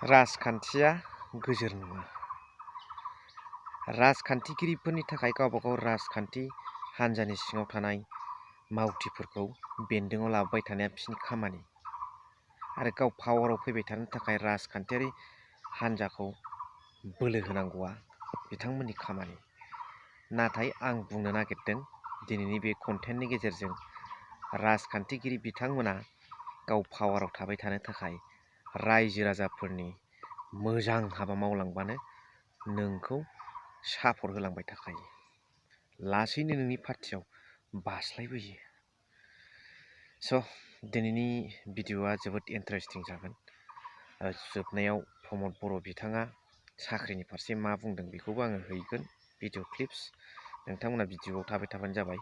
राजखान्थिया गोजोर नङा। राजखान्थिगिरिफोरनि थाखाय गावबागाव राजखान्थि हान्जानि सिङाव थानाय मावथिफोरखौ बेन्दोङाव लाबोबाय थानाया बिसोरनि खामानि आरो गाव पावाराव फैबाय थानो थाखाय राजखान्थियारि हान्जाखौ बोलो होनांगौआ बिथांमोननि खामानि। नाथाय आं बुंनो नागिरदों दिनैनि बे कन्टेन्टनि गेजेरजों राजखान्थिगिरि बिथांमोना गाव पावाराव थाबाय थानो थाखाय रायजो राजाफोरनि मोजां हाबा मावलांबानो नोंखौ सापर्ट होलांबाय थाखायो, लासैनो नोंनि पार्टियाव बास्लायबोयो। स' दिनैनि भिडिअ'आ जोबोद इन्टारेस्टिं जागोन। जोबनायाव प्रमद बर' बिथाङा साख्रिनि फारसे मा बुंदों बेखौबो आङो हैगोन भिडिअ क्लिप्स। नोंथांमोना भिडिअ'आव थाबाय थाबानो जाबाय।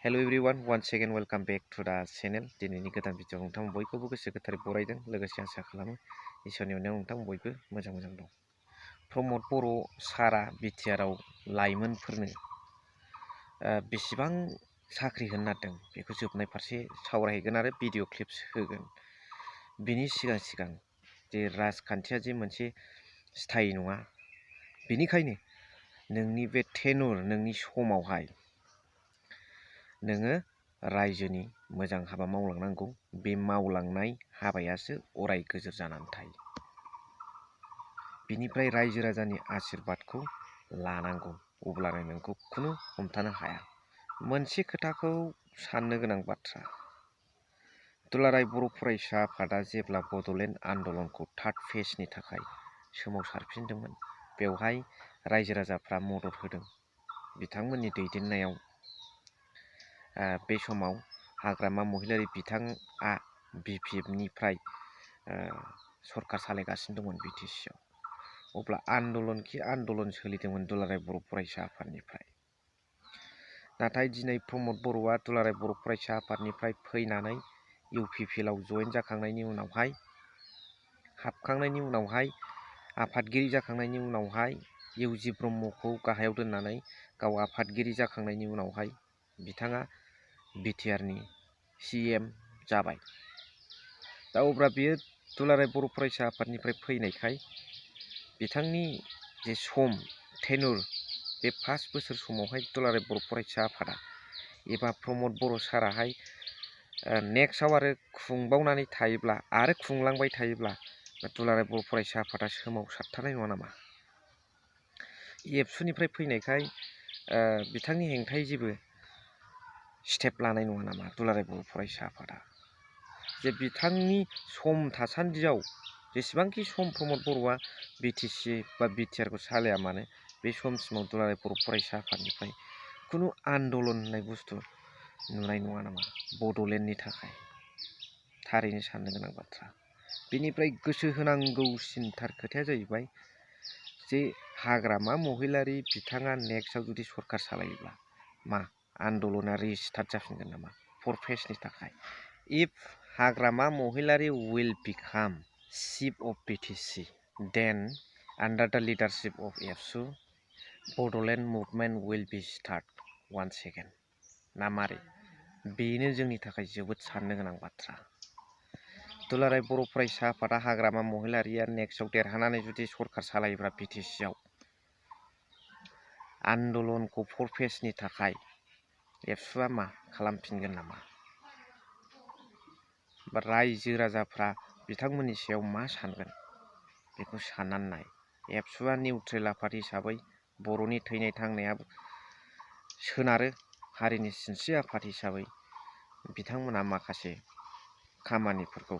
Hello' everyone, once again welcome back to the channel. दिनैनि गोदान भिडिअ नोंथां बयखौबो गोसो गोथारै बरायदों, लोगोसे आसा खालामो इसोरनि अननायाव नोंथां बयबो मोजां दं। प्रमद बर' सारा बिटिआरआव लाइमोनफोरनो बेसेबां साख्रि होनो नागिरदों बेखौ जोबनाय फारसे सावरायहैगोन आरो भिडिअ क्लिप्स होगोन। बिनि सिगां जे राजखान्थिया जे मोनसे स्थायि नङा, बेनिखायनो नोंनि बे टेनुर, नोंनि समावहाय नोङो रायजोनि मोजां हाबा मावलांनांगौ। बे मावलांनाय हाबायासो अराय गोजोर जानानै थायो। बिनिफ्राय रायजो राजानि आशीर्बादखौ लानांगौ, अब्लानो नोंखौ खुनु हमथानो हाया। मोनसे खोथाखौ साननो गोनां बाथ्रा, दुलाराय बर' फरायसा आफादा जेब्ला बड'लेण्ड आन्दलनखौ थार्ड फेजनि थाखाय सोमावसारफिनदोंमोन, बेवहाय रायजो राजाफ्रा मदद होदों। बिथांमोननि दैदेननायाव बे समाव हाग्रामा महिलारि बिथाङा BPFनिफ्राय सरकार सालायगासिनो दंमोन BTCआव। अब्ला आन्दलन सोलिदोंमोन दुलाराय बर' फरायसा आफादनिफ्राय। नाथाय दिनै प्रमद बर'आ दुलाराय बर' फरायसा आफादनिफ्राय फैनानै UPPLआव जयेन जाखांनायनि उनावहाय, हाबखांनायनि उनावहाय, आफादगिरि जाखांनायनि उनावहाय, UG ब्रह्मखौ गाहायाव दोननानै गाव आफादगिरि जाखांनायनि उनावहाय बिथाङा बिटिआरनि CM जाबाय। दा अब्ला बियो दुलाराय बर' फरायसा आफादनिफ्राय फैनायखाय बिथांनि जे टेनुर, बे 5 बोसोर समावहाय दुलाराय बर' फरायसा आफादा एबा प्रमद बर' साराहाय नेक्स्टआव आरो खुंबावनानै थायोब्ला आरो खुंलांबाय थायोब्ला दुलाराय बर' फरायसा आफादा सोमावसारथारनाय नङा नामा? एबसुनिफ्राय फैनायखाय बिथांनि हेंथायै जेबो स्टेप लानाय नङा नामा दुलाराय बर' फरायसा आफादा? जे बिथांनि सम थासान्दियाव जेसेबांखि सम प्रमद बर'आ BTC बा बिटिआरखौ सालाया मानो, बे समसिमाव दुलाराय बर' फरायसा आफादनिफ्राय खुनु आन्दलन होननाय बुस्थु नुनाय नङा नामा बड'लेण्डनि थाखाय? थारैनो साननो गोनां बाथ्रा। बेनिफ्राय गोसो होनांगौसिनथार खोथाया जाहैबाय जे हाग्रामा महिलारि बिथाङा नेक्स्टआव जुदि सरकार सालायोब्ला मा आन्दलना रिस्टार्ट जाफिनगोन नामा 4 फेजनि थाखाय? If Hagrama Mohilary will become chief of BTC, then under the leadership of एबसु, Bodoland movement will be start once again। ना मारै? बेनो जोंनि थाखाय जोबोद साननो गोनां बाथ्रा। दुलाराय बर' फरायसा आफादा हाग्रामा महिलारिया नेक्स्टआव देरहानानै जुदि सरकार सालायोब्ला BTCआव आन्दलनखौ 4 फेजनि थाखाय एबसुआ मा खालामफिनगोन नामा? बा रायजो राजाफ्रा बिथांमोननि सायाव मा सानगोन बेखौ साननानै नाय। एबसुआ निउट्रेल आफाद हिसाबै बर'नि थैनाय थांनाया सोनारो, हारिनि सिनस्रि आफाद हिसाबै बिथांमोना माखासे खामानिफोरखौ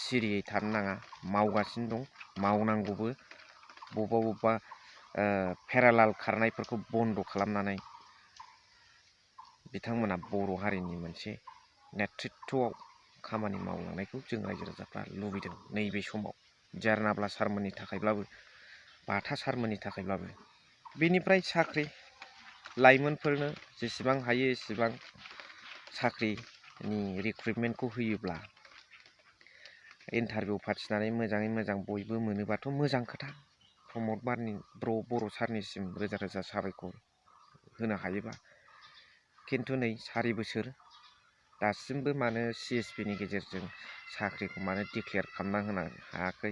सिरियै थानो नाङा, मावगासिनो दं, मावनांगौबो। बबेबा पेरालाल खारनायफोरखौ बन्द' खालामनानै बिथांमोना बर' हारिनि मोनसे नेतृत्वआव खामानि मावलांनायखौ जों रायजो राजाफ्रा लुबैदों नैबे समाव, जारनाब्ला सारमोननि थाखायब्लाबो, बाथा सारमोननि थाखायब्लाबो। बेनिफ्राय साख्रि, लाइमोनफोरनो जेसेबां हायो एसेबां साख्रिनि रिक्रुइटमेन्टखौ होयोब्ला, इन्टारभिउ फाथिनानै मोजाङै मोजां बयबो मोनोबाथ' मोजां खोथा। प्रमद बर' सारनिसिम रोजा रोजा साबायखर होनो हायोबा। खिन्थु नै 4 बोसोर दासिमबो मानो CSP नि गेजेरजों साख्रिखौ मानो डिक्लेयार खालामना होनो हायाखै?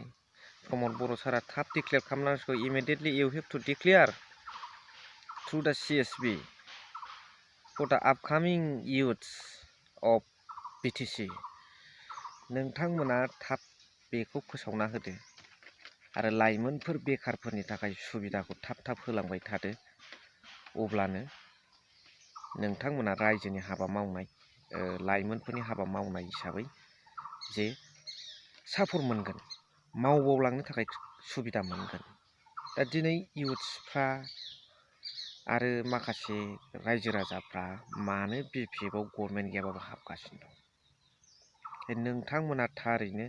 प्रमद बर' सारा थाब declare खालामनांसिगौ। इमिडिएटलि U have two declare through दा CSP फर दा आपकामिं इयुथ्स अफ BTC। नोंथांमोना थाब बेखौ फोसावना होदो आरो लाइमोनफोर बेखारफोरनि थाखाय सुबिदाखौ थाब थाब होलांबाय थादो। अब्लानो नोंथांमोना रायजोनि हाबा मावनाय लाइमोनफोरनि हाबा मावनाय हिसाबै जे सापर्ट मोनगोन, मावबावलांनो थाखाय सुबिदा मोनगोन। दा दिनै इयुथ्सफ्रा आरो माखासे रायजो राजाफ्रा मानो BPFआव गभर्नमेन्ट गैयाबाबो हाबगासिनो दं? नोंथांमोना थारैनो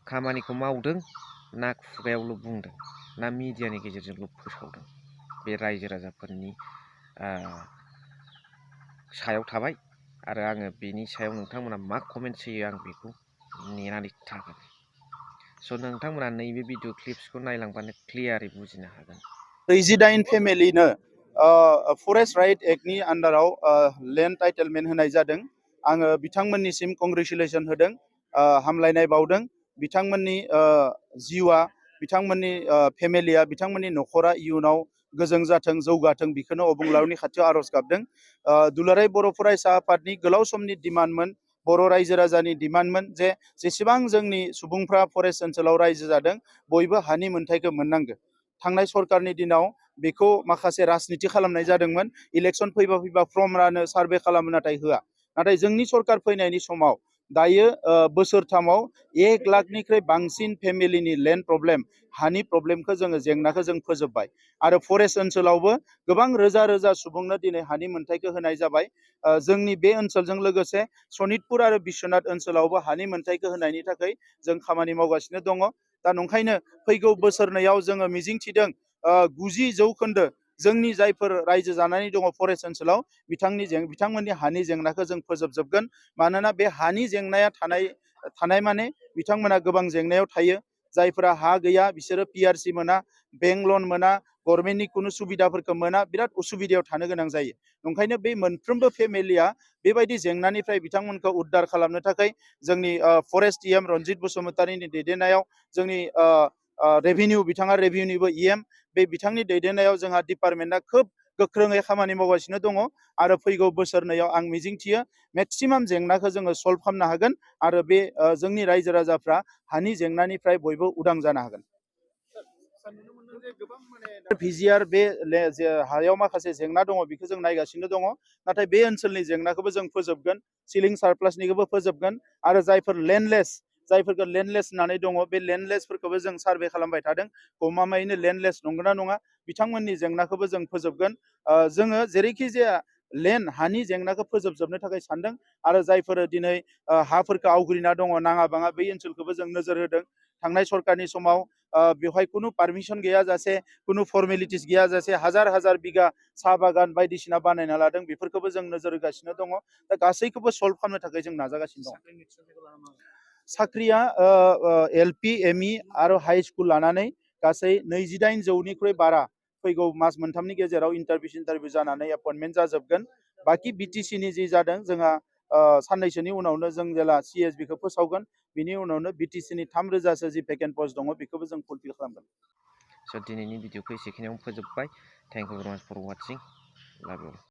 खामानिखौ मावदों ना खुगायावल' बुंदों ना मिडियानि गेजेरजोंल' फोसावदों? बे रायजो राजाफोरनि सायाव थाबाय आरो आङो बेनि सायाव नोंथांमोना मा कमेन्ट्स होयो आं बेखौ नेनानै थागोन। स' नोंथांमोना नैबे भिडिअ क्लिप्सखौ नायलांबानो क्लियारै बुजिनो हागोन। 39 फेमिलिनो फरेस्ट राइट एक्टनि आन्डाराव लेन्ड टाइटेलमेन्ट होनाय जादों। आङो बिथांमोननिसिम कंग्रेचुलेसन होदों, हामलायनाय बावदों। बिथांमोननि जिउआ, बिथांमोननि फेमिलिया, बिथांमोननि न'खरा इयुनाव गोजों जाथों, जौगाथों, बेखौनो अबंलावरिनि खाथियाव आर'ज गाबदों। दुलाराय बर' फरायसा आफादनि गोलाव समनि डिमान्डमोन, बर' रायजो राजानि डिमान्डमोन जे जेसेबां जोंनि सुबुंफ्रा फरेस्ट ओनसोलाव रायजो जादों बयबो हानि मोन्थायखौ मोननांगौ। थांनाय सरकारनि दिनाव बेखौ माखासे राजनिति खालामनाय जादोंमोन। इलेक्सन फैबा फर्म रानो, सार्भे खालामो, नाथाय होआ। नाथाय जोंनि सरकार फैनायनि समाव दायो बोसोरथामाव 1 लाखनिख्रुइ बांसिन फेमिलिनि लेन्ड प्रब्लेम, हानि प्रब्लेमखौ जोङो जेंनाखौ जों फोजोबबाय। आरो फरेस्ट ओनसोलावबो गोबां रोजा रोजा सुबुंनो दिनै हानि मोन्थायखौ होनाय जाबाय। जोंनि बे ओनसोलजों लोगोसे सनितपुर आरो बिश्वनाथ ओनसोलावबो हानि मोन्थायखौ होनायनि थाखाय जों खामानि मावगासिनो दङ। दा नंखायनो फैगौ बोसोरनैयाव जोङो मिजिंथिदों 90% जोंनि जायफोर रायजो जानानै दङ फरेस्ट ओनसोलाव बिथांमोननि हानि जेंनाखौ जों फोजोबजोबगोन। मानोना बे हानि जेंनाया थानाय माने बिथांमोना गोबां जेंनायाव थायो। जायफोरा हा गैया बिसोरो PRC मोना, बेंक लन मोना, गभर्नमेन्टनि कुनु सुबिदाफोरखौ मोना, बिराद उसुबिदायाव थानो गोनां जायो। ओंखायनो बे मोनफ्रोमबो फेमिलिया बेबायदि जेंनानिफ्राय बिथांमोनखौ उद्धार खालामनो थाखाय जोंनि फरेस्ट EM रन्जित बसुमतारीनि दैदेननायाव, जोंनि रेभिनिउ, बिथाङा रेभिनिउबो EM, बे बिथांनि दैदेननायाव जोंहा डिपार्टमेन्टआ खोब गोख्रोङै खामानि मावगासिनो दङ। आरो फैगौ बोसोरनैयाव आं मिजिंथियो मेक्सिमाम जेंनाखौ जोङो सल्भ खालामनो हागोन आरो बे जोंनि रायजो राजाफ्रा हानि जेंनानिफ्राय बयबो उदां जानो हागोन। भिजिआर बे हायाव माखासे जेंना दङ बेखौ जों नायगासिनो दङ। नाथाय बे ओनसोलनि जेंनाखौबो जों फोजोबगोन, सिलिं सारप्लासनिखौबो फोजोबगोन। आरो जायफोरखौ लेन्डलेस होननानै दङ, बे लेन्डलेसफोरखौबो जों सार्भे खालामबाय थादों। गमामायैनो लेन्डलेस नंगौना नङा, बिथांमोननि जेंनाखौबो जों फोजोबगोन। जोङो जेरैखि जाया हानि जेंनाखौ फोजोबजोबनो थाखाय सानदों। आरो जायफोर दिनै हाफोरखौ आवग्रिना दङ नाङा बाङा, बै ओनसोलखौबो जों नोजोर होदों। थांनाय सरकारनि समाव बेवहाय कुनु पारमिसन गैयाजासे, कुनु फर्मेलिटिस गैयाजासे हाजार हाजार बिगा साहा बागान बायदिसिना बानायना लादों। बेफोरखौबो जों नोजोर होगासिनो दङ। दा गासैखौबो सल्भ खालामनो थाखाय जों नाजागासिनो दं। साख्रिया LP, ME आरो हाइ स्कुल लानानै गासै 28,000निख्रुइ बारा फैगौ मास मोनथामनि गेजेराव इन्टारभिउ जानानै एपइन्टमेन्ट जाजोबगोन। बाखि BTC नि जि जादों, जोंहा साननैसोनि उनावनो जों जेला CSB खौ फोसावगोन, बिनि उनावनो BTC नि 3,000सो जि भेकेन्ट पस्ट दङ बेखौबो जों फुलफिल खालामगोन। स' दिनैनि भिडिअखौ एसेखिनियावनो फोजोबबाय। थेंक इउ भेरि माच फर वाचिं। लाभ इउ।